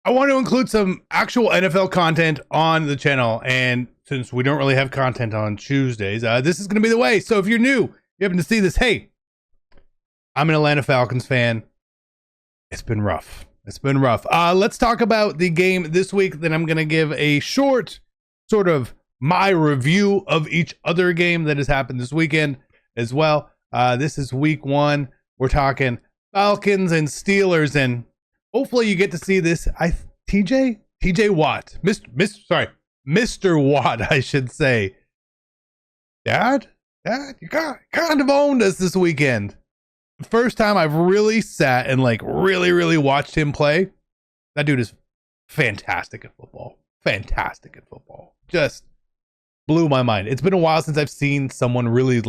I want to include some actual NFL content on the channel, and since we don't really have content on Tuesdays, this is going to be the way. So if you're new, you happen to see this, hey, I'm an Atlanta Falcons fan. It's been rough. It's been rough. Let's talk about the game this week. Then I'm going to give a short sort of my review of each other game that has happened this weekend as well. This is week 1. We're talking Falcons and Steelers, and hopefully you get to see this. TJ Watt, Mr. Watt, I should say. Dad, you kind of owned us this weekend. The first time I've really sat and really watched him play. That dude is fantastic at football. Fantastic at football. Just blew my mind. It's been a while since I've seen someone really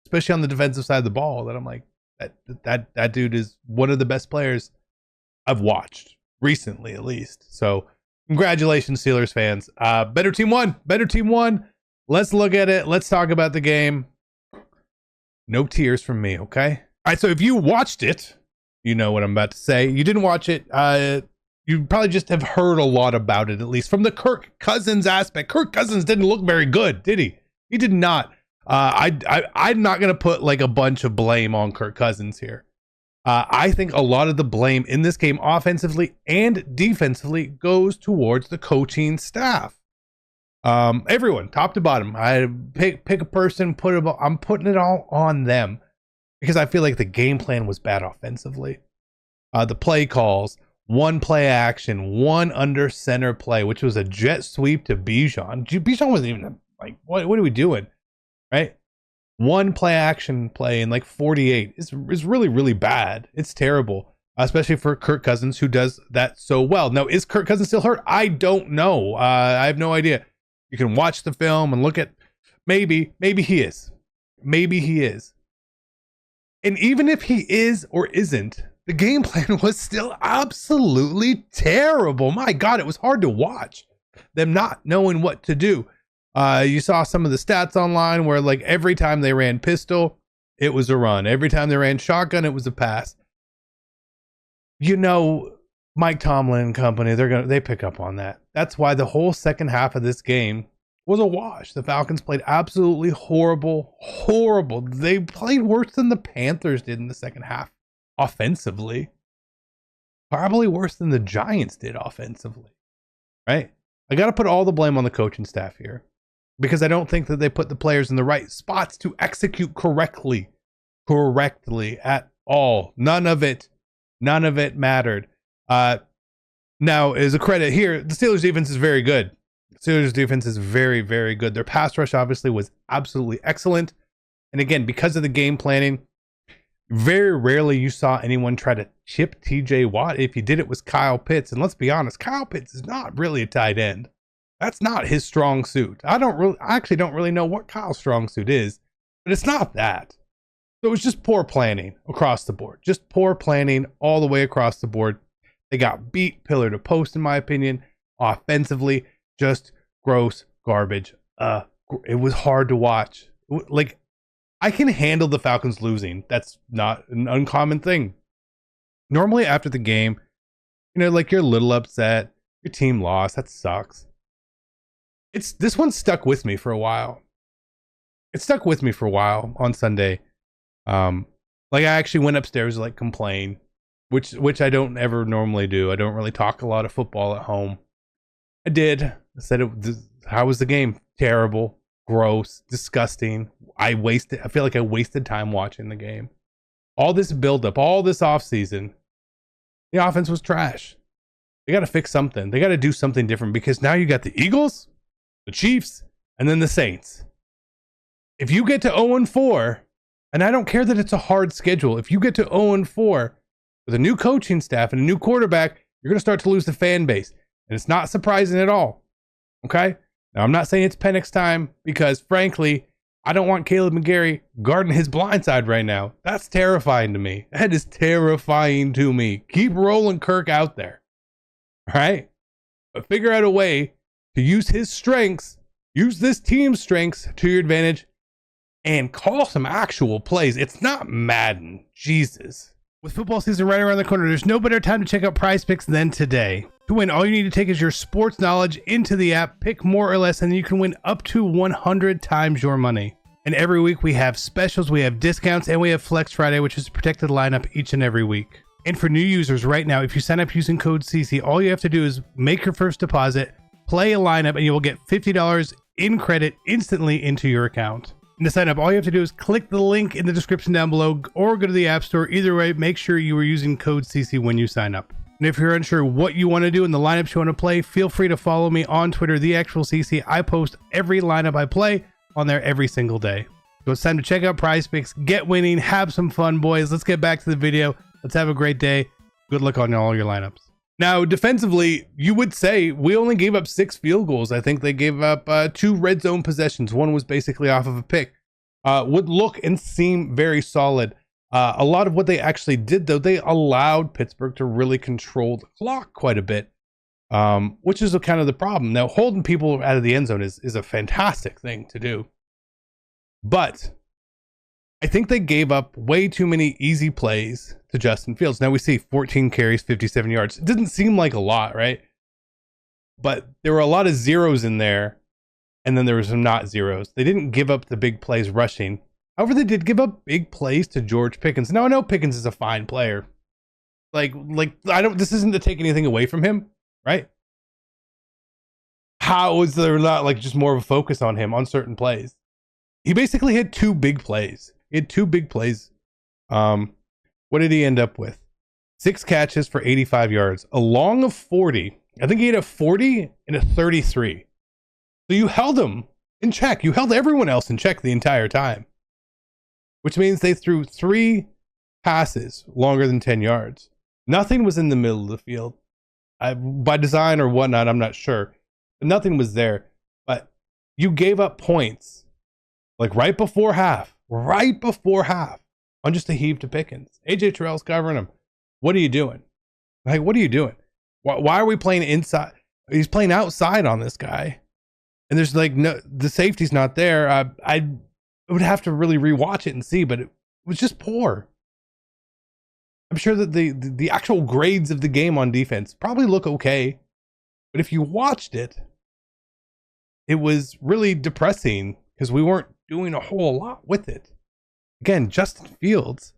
especially on the defensive side of the ball, that I'm like, that dude is one of the best players I've watched recently, at least. So congratulations, Steelers fans. Better team won. Let's look at it. Let's talk about the game. No tears from me, okay? All right, so if you watched it, you know what I'm about to say. You didn't watch it, you probably just have heard a lot about it, at least from the Kirk Cousins aspect. Kirk Cousins didn't look very good, did he? He did not. I'm not going to put a bunch of blame on Kirk Cousins here. I think a lot of the blame in this game, offensively and defensively, goes towards the coaching staff. Everyone, top to bottom. I pick a person, I'm putting it all on them because I feel like the game plan was bad offensively. The play calls, one play action, one under center play, which was a jet sweep to Bijan. Bijan wasn't even what are we doing? Right? One play action play in 48 is really bad. It's terrible, especially for Kirk Cousins, who does that so well. Now, is Kirk Cousins still hurt? I don't know. I have no idea. You can watch the film and look at maybe he is. Maybe he is. And even if he is or isn't, the game plan was still absolutely terrible. My God, it was hard to watch them not knowing what to do. You saw some of the stats online where every time they ran pistol, it was a run. Every time they ran shotgun, it was a pass. Mike Tomlin and company, they pick up on that. That's why the whole second half of this game was a wash. The Falcons played absolutely horrible. They played worse than the Panthers did in the second half offensively. Probably worse than the Giants did offensively. Right? I got to put all the blame on the coaching staff here, because I don't think that they put the players in the right spots to execute correctly at all. None of it mattered. Now, as a credit here, the Steelers defense is very good. The Steelers defense is very, very good. Their pass rush obviously was absolutely excellent. And again, because of the game planning, very rarely you saw anyone try to chip TJ Watt. If you did, it was Kyle Pitts. And let's be honest, Kyle Pitts is not really a tight end. That's not his strong suit. I actually don't really know what Kyle's strong suit is, but it's not that. So it was just poor planning across the board. Just poor planning all the way across the board. They got beat pillar to post, in my opinion. Offensively, just gross garbage. It was hard to watch. I can handle the Falcons losing. That's not an uncommon thing. Normally after the game, you're a little upset. Your team lost. That sucks. This one stuck with me for a while. It stuck with me for a while on Sunday. I actually went upstairs to complain, which I don't ever normally do. I don't really talk a lot of football at home. I did. I said, how was the game? Terrible, gross, disgusting. I feel like I wasted time watching the game. All this buildup, all this offseason, the offense was trash. They got to fix something. They got to do something different, because now you got the Eagles, the Chiefs, and then the Saints. If you get to 0-4, and I don't care that it's a hard schedule, if you get to 0-4 with a new coaching staff and a new quarterback, you're going to start to lose the fan base. And it's not surprising at all. Okay? Now, I'm not saying it's Penix time, because frankly, I don't want Caleb McGarry guarding his blind side right now. That's terrifying to me. That is terrifying to me. Keep rolling Kirk out there. All right? But figure out a way to use his strengths, use this team's strengths to your advantage, and call some actual plays. It's not Madden. Jesus. With football season right around the corner, there's no better time to check out Prize Picks than today. To win, all you need to take is your sports knowledge into the app, pick more or less, and you can win up to 100 times your money. And every week we have specials, we have discounts, and we have Flex Friday, which is a protected lineup each and every week. And for new users right now, if you sign up using code CC, all you have to do is make your first deposit, play a lineup, and you will get $50 in credit instantly into your account. And to sign up, all you have to do is click the link in the description down below or go to the App Store. Either way, make sure you are using code CC when you sign up. And if you're unsure what you want to do and the lineups you want to play, feel free to follow me on Twitter, the actual CC. I post every lineup I play on there every single day. So it's time to check out Prize Picks, get winning, have some fun, boys. Let's get back to the video. Let's have a great day. Good luck on all your lineups. Now, defensively, you would say we only gave up 6 field goals. I think they gave up 2 red zone possessions. One was basically off of a pick. Would look and seem very solid. A lot of what they actually did, though, they allowed Pittsburgh to really control the clock quite a bit, which is kind of the problem. Now, holding people out of the end zone is a fantastic thing to do. But I think they gave up way too many easy plays to Justin Fields. Now we see 14 carries, 57 yards. It didn't seem like a lot, right? But there were a lot of zeros in there, and then there were some not zeros. They didn't give up the big plays rushing. However, they did give up big plays to George Pickens. Now I know Pickens is a fine player. Like this isn't to take anything away from him, right? How is there not like just more of a focus on him on certain plays? He basically had 2 big plays. He had 2 big plays. What did he end up with? 6 catches for 85 yards, a long of 40. I think he had a 40 and a 33. So you held him in check. You held everyone else in check the entire time, which means they threw 3 passes longer than 10 yards. Nothing was in the middle of the field. By design or whatnot, I'm not sure. But nothing was there. But you gave up points like right before half, on just a heave to Pickens. AJ Terrell's covering him. What are you doing? Like, what are you doing? Why are we playing inside? He's playing outside on this guy. And there's like no, the safety's not there. I would have to really rewatch it and see, but it was just poor. I'm sure that the actual grades of the game on defense probably look okay. But if you watched it, it was really depressing because we weren't doing a whole lot with it. Again, Justin Fields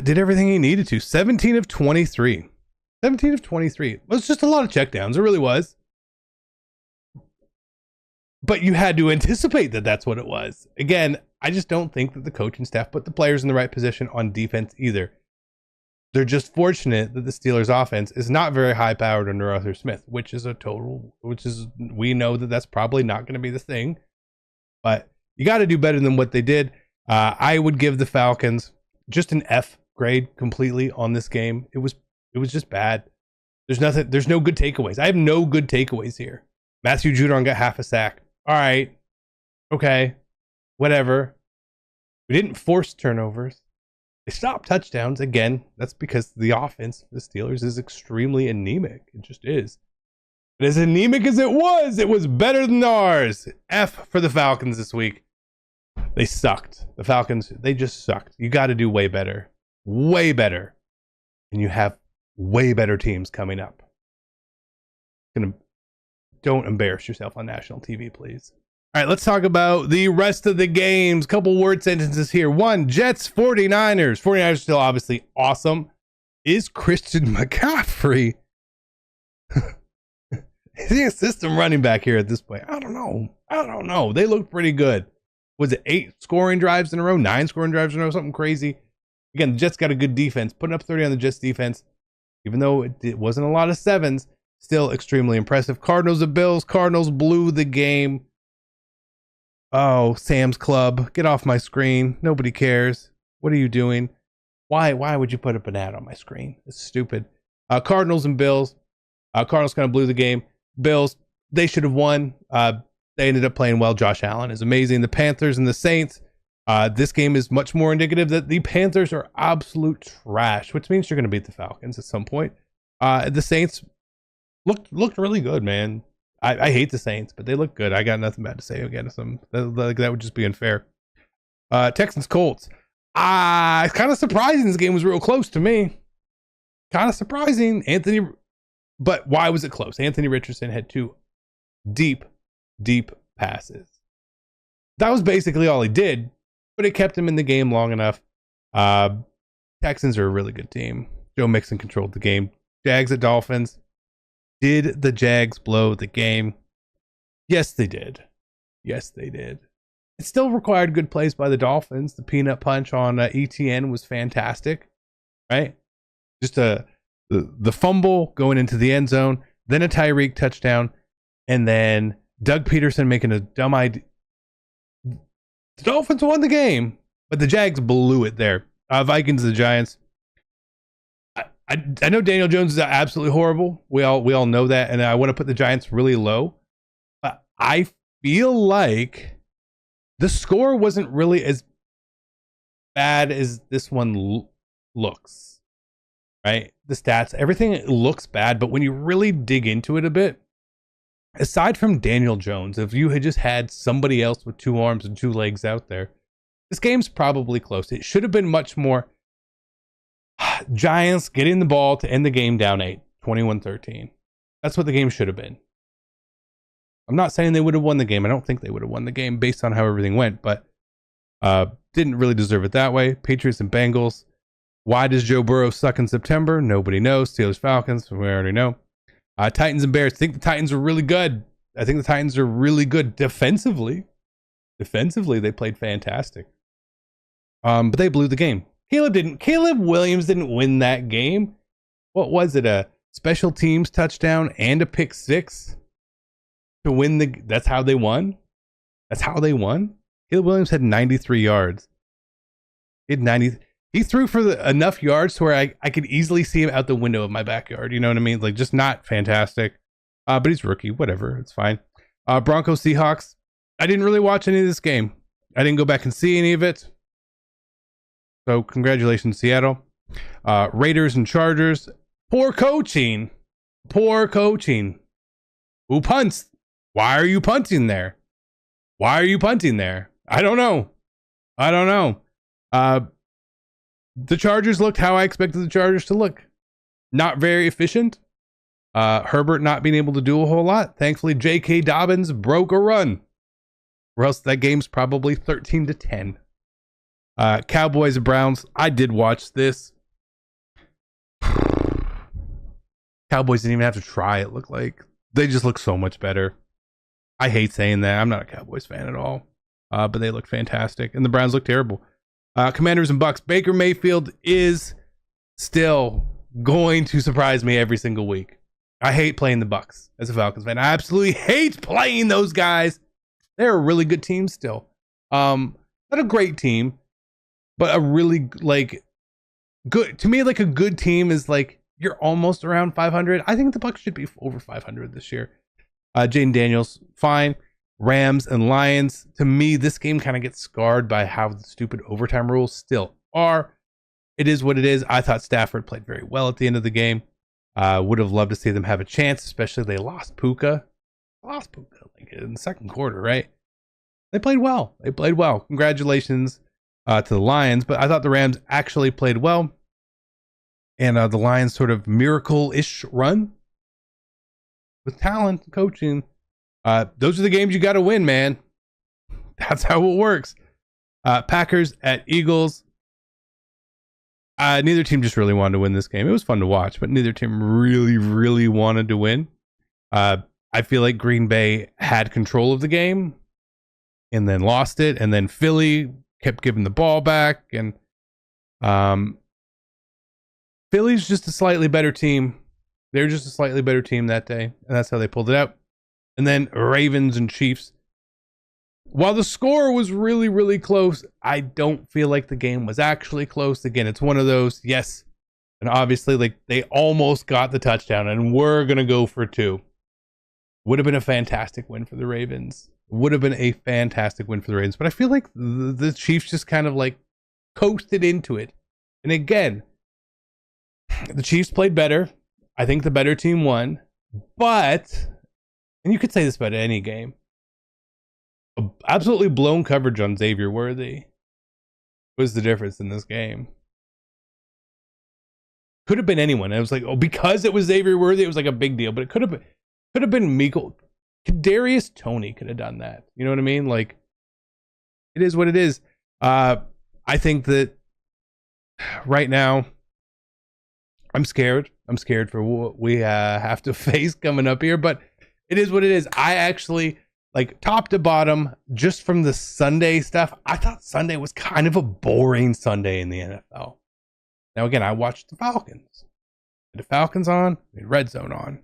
did everything he needed to. 17 of 23. 17 of 23. It was just a lot of checkdowns. It really was. But you had to anticipate that that's what it was. Again, I just don't think that the coaching staff put the players in the right position on defense either. They're just fortunate that the Steelers offense is not very high powered under Arthur Smith, we know that that's probably not going to be the thing. But you got to do better than what they did. I would give the Falcons just an F grade completely on this game. It was just bad. There's no good takeaways. I have no good takeaways here. Matthew Judon got half a sack. All right. Okay. Whatever. We didn't force turnovers. They stopped touchdowns. Again, that's because the offense for the Steelers is extremely anemic. It just is. But as anemic as it was better than ours. F for the Falcons this week. They sucked. The Falcons, they just sucked. You got to do way better. Way better. And you have way better teams coming up. Don't embarrass yourself on national TV, please. All right, let's talk about the rest of the games. Couple word sentences here. 1, Jets, 49ers. 49ers are still obviously awesome. Is Christian McCaffrey... Is he a system running back here at this point? I don't know. They look pretty good. Was it 8 scoring drives in a row? 9 scoring drives in a row? Something crazy. Again, the Jets got a good defense. Putting up 30 on the Jets defense, even though it wasn't a lot of 7s, still extremely impressive. Cardinals and Bills. Cardinals blew the game. Oh, Sam's Club. Get off my screen. Nobody cares. What are you doing? Why would you put up an ad on my screen? It's stupid. Cardinals and Bills. Cardinals kind of blew the game. Bills, they should have won. They ended up playing well. Josh Allen is amazing. The Panthers and the Saints. This game is much more indicative that the Panthers are absolute trash, which means you're going to beat the Falcons at some point. The Saints looked really good, man. I hate the Saints, but they look good. I got nothing bad to say against them. That would just be unfair. Texans Colts. It's kind of surprising this game was real close to me. Kind of surprising. But why was it close? Anthony Richardson had 2 deep passes. That was basically all he did, but it kept him in the game long enough. Texans are a really good team. Joe Mixon controlled the game. Jags at Dolphins. Did the Jags blow the game? Yes, they did. Yes, they did. It still required good plays by the Dolphins. The peanut punch on ETN was fantastic, right? Just the fumble going into the end zone, then a Tyreek touchdown, and then Doug Peterson making a dumb idea. The Dolphins won the game, but the Jags blew it there. Vikings, the Giants. I know Daniel Jones is absolutely horrible. We all know that, and I want to put the Giants really low. But I feel like the score wasn't really as bad as this one looks, right? The stats, everything looks bad, but when you really dig into it a bit, aside from Daniel Jones, if you had just had somebody else with 2 arms and 2 legs out there, this game's probably close. It should have been much more Giants getting the ball to end the game down 8, 21-13. That's what the game should have been. I'm not saying they would have won the game. I don't think they would have won the game based on how everything went, but didn't really deserve it that way. Patriots and Bengals. Why does Joe Burrow suck in September? Nobody knows. Steelers, Falcons, we already know. Titans and Bears. I think the Titans are really good. I think the Titans are really good defensively. Defensively, they played fantastic. But they blew the game. Caleb Williams didn't win that game. What was it? A special teams touchdown and a pick 6 to win that's how they won. That's how they won. Caleb Williams had 93 yards. He threw for enough yards to where I could easily see him out the window of my backyard. You know what I mean? Like, just not fantastic. But he's rookie. Whatever. It's fine. Broncos, Seahawks. I didn't really watch any of this game. I didn't go back and see any of it. So congratulations, Seattle. Raiders and Chargers. Poor coaching. Poor coaching. Who punts? Why are you punting there? Why are you punting there? I don't know. The Chargers looked how I expected the Chargers to look. Not very efficient. Herbert not being able to do a whole lot. Thankfully, J.K. Dobbins broke a run. Or else that game's probably 13-10. Cowboys and Browns. I did watch this. Cowboys didn't even have to try, it looked like. They just look so much better. I hate saying that. I'm not a Cowboys fan at all. But they look fantastic. And the Browns look terrible. Commanders and Bucks. Baker Mayfield is still going to surprise me every single week. I hate playing the Bucks as a Falcons fan. I absolutely hate playing those guys. They're a really good team still. Not a great team, but a really, like, good. To me, like, a good team is like you're almost around 500. I think the Bucks should be over 500 this year. Jaden Daniels, fine. Rams and Lions. To me, this game kind of gets scarred by how the stupid overtime rules still are. It is what it is. I thought Stafford played very well at the end of the game. Would have loved to see them have a chance, especially they lost Puka. Like in the second quarter, right? They played well. Congratulations to the Lions, but I thought the Rams actually played well. And the Lions sort of miracle-ish run with talent and coaching. Those are the games you got to win, man. That's how it works. Packers at Eagles. Neither team just really wanted to win this game. It was fun to watch, but neither team really wanted to win. I feel like Green Bay had control of the game and then lost it. And then Philly kept giving the ball back. And Philly's just a slightly better team. They're just a slightly better team that day. And that's how they pulled it out. And then Ravens and Chiefs. While the score was really close, I don't feel like the game was actually close. Again, it's one of those, yes. And obviously, like, they almost got the touchdown and we're going to go for 2. Would have been a fantastic win for the Ravens. But I feel like the Chiefs just kind of like coasted into it. And again, the Chiefs played better. I think the better team won. But, and you could say this about any game, absolutely blown coverage on Xavier Worthy. was the difference in this game. Could have been anyone. I was like, oh, because it was Xavier Worthy, it was like a big deal. But it could have been Meikle. Kadarius Toney could have done that. You know what I mean? Like, it is what it is. I think that right now, I'm scared. I'm scared for what we have to face coming up here, but it is what it is. I actually, like, top to bottom, just from the Sunday stuff, I thought Sunday was kind of a boring Sunday in the NFL. Now, again, I watched the Falcons. The Falcons on, Red Zone on.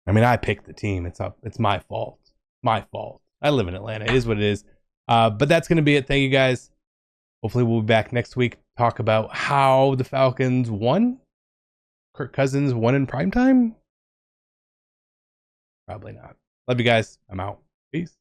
I mean, I picked the team. It's my fault. My fault. I live in Atlanta. It is what it is. But that's going to be it. Thank you, guys. Hopefully we'll be back next week. Talk about how the Falcons won. Kirk Cousins won in primetime? Probably not. Love you guys. I'm out. Peace.